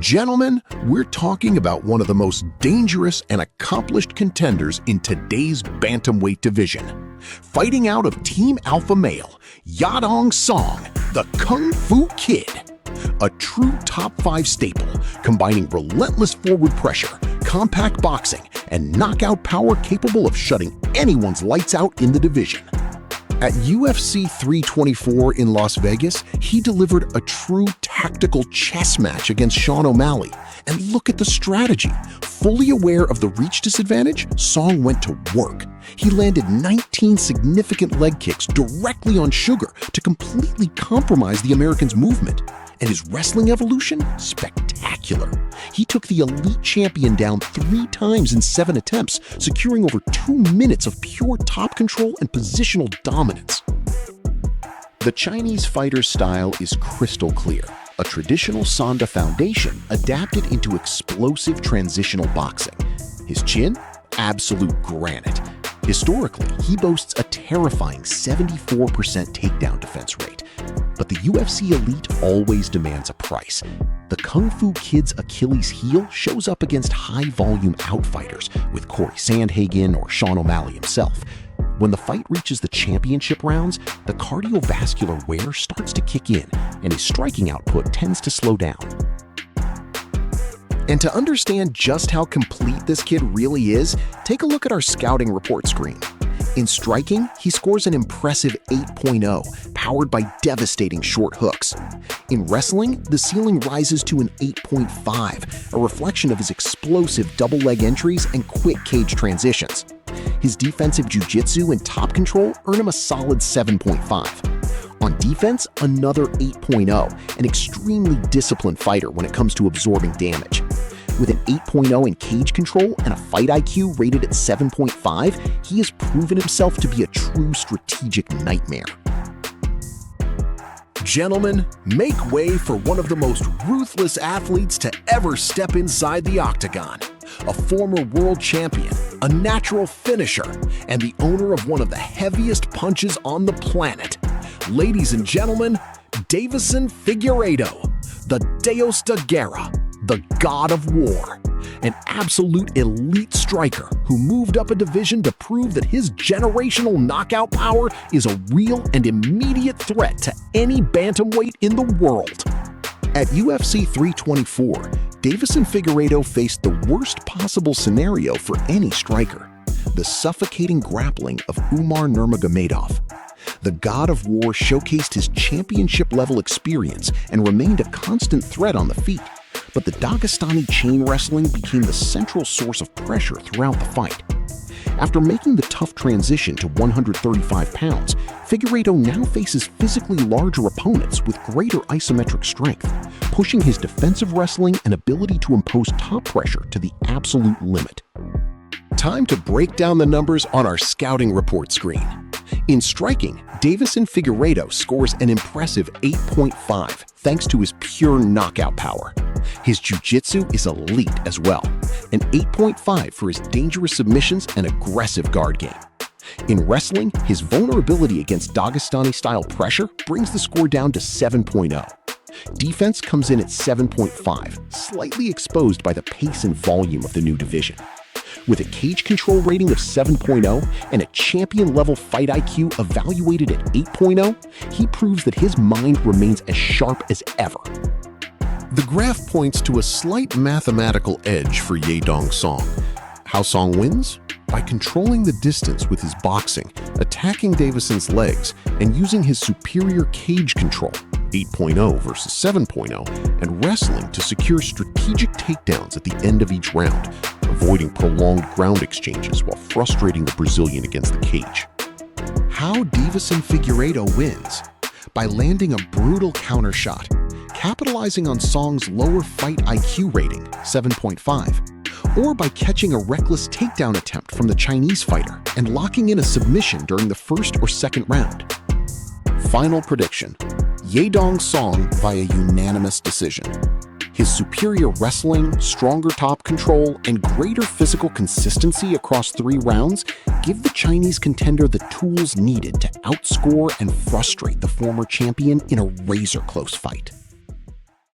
Gentlemen, we're talking about one of the most dangerous and accomplished contenders in today's bantamweight division. Fighting out of Team Alpha Male, Yadong Song, the Kung Fu Kid. A true top 5 staple, combining relentless forward pressure, compact boxing, and knockout power capable of shutting anyone's lights out in the division. At UFC 324 in Las Vegas, he delivered a true tactical chess match against Sean O'Malley. And look at the strategy. Fully aware of the reach disadvantage, Song went to work. He landed 19 significant leg kicks directly on Sugar to completely compromise the American's movement. And his wrestling evolution? Spectacular. He took the elite champion down 3 times in 7 attempts, securing over 2 minutes of pure top control and positional dominance. The Chinese fighter's style is crystal clear, a traditional Sanda foundation adapted into explosive transitional boxing. His chin? Absolute granite. Historically, he boasts a terrifying 74% takedown defense rate. But the UFC elite always demands a price. The Kung Fu Kid's Achilles heel shows up against high-volume outfighters with Corey Sandhagen or Sean O'Malley himself. When the fight reaches the championship rounds, the cardiovascular wear starts to kick in, and his striking output tends to slow down. And to understand just how complete this kid really is, take a look at our scouting report screen. In striking, he scores an impressive 8.0, powered by devastating short hooks. In wrestling, the ceiling rises to an 8.5, a reflection of his explosive double-leg entries and quick cage transitions. His defensive jiu-jitsu and top control earn him a solid 7.5. On defense, another 8.0, an extremely disciplined fighter when it comes to absorbing damage. With an 8.0 in cage control and a fight IQ rated at 7.5, he has proven himself to be a true strategic nightmare. Gentlemen, make way for one of the most ruthless athletes to ever step inside the octagon. A former world champion, a natural finisher, and the owner of one of the heaviest punches on the planet. Ladies and gentlemen, Deiveson Figueiredo, the Deus de Guerra, the God of War, an absolute elite striker who moved up a division to prove that his generational knockout power is a real and immediate threat to any bantamweight in the world. At UFC 324, Deiveson Figueiredo faced the worst possible scenario for any striker: the suffocating grappling of Umar Nurmagomedov. The God of War showcased his championship-level experience and remained a constant threat on the feet. But the Dagestani chain wrestling became the central source of pressure throughout the fight. After making the tough transition to 135 pounds, Figueiredo now faces physically larger opponents with greater isometric strength, pushing his defensive wrestling and ability to impose top pressure to the absolute limit. Time to break down the numbers on our scouting report screen. In striking, Deiveson Figueiredo scores an impressive 8.5 thanks to his pure knockout power. His jiu-jitsu is elite as well, an 8.5 for his dangerous submissions and aggressive guard game. In wrestling, his vulnerability against Dagestani-style pressure brings the score down to 7.0. Defense comes in at 7.5, slightly exposed by the pace and volume of the new division. With a cage control rating of 7.0 and a champion-level fight IQ evaluated at 8.0, he proves that his mind remains as sharp as ever. The graph points to a slight mathematical edge for Yadong Song. How Song wins? By controlling the distance with his boxing, attacking Deiveson's legs, and using his superior cage control, 8.0 versus 7.0, and wrestling to secure strategic takedowns at the end of each round, avoiding prolonged ground exchanges while frustrating the Brazilian against the cage. How Deiveson Figueiredo wins? By landing a brutal counter shot, capitalizing on Song's lower fight IQ rating, 7.5, or by catching a reckless takedown attempt from the Chinese fighter and locking in a submission during the first or second round. Final prediction: Yadong Song via unanimous decision. His superior wrestling, stronger top control, and greater physical consistency across 3 rounds give the Chinese contender the tools needed to outscore and frustrate the former champion in a razor-close fight.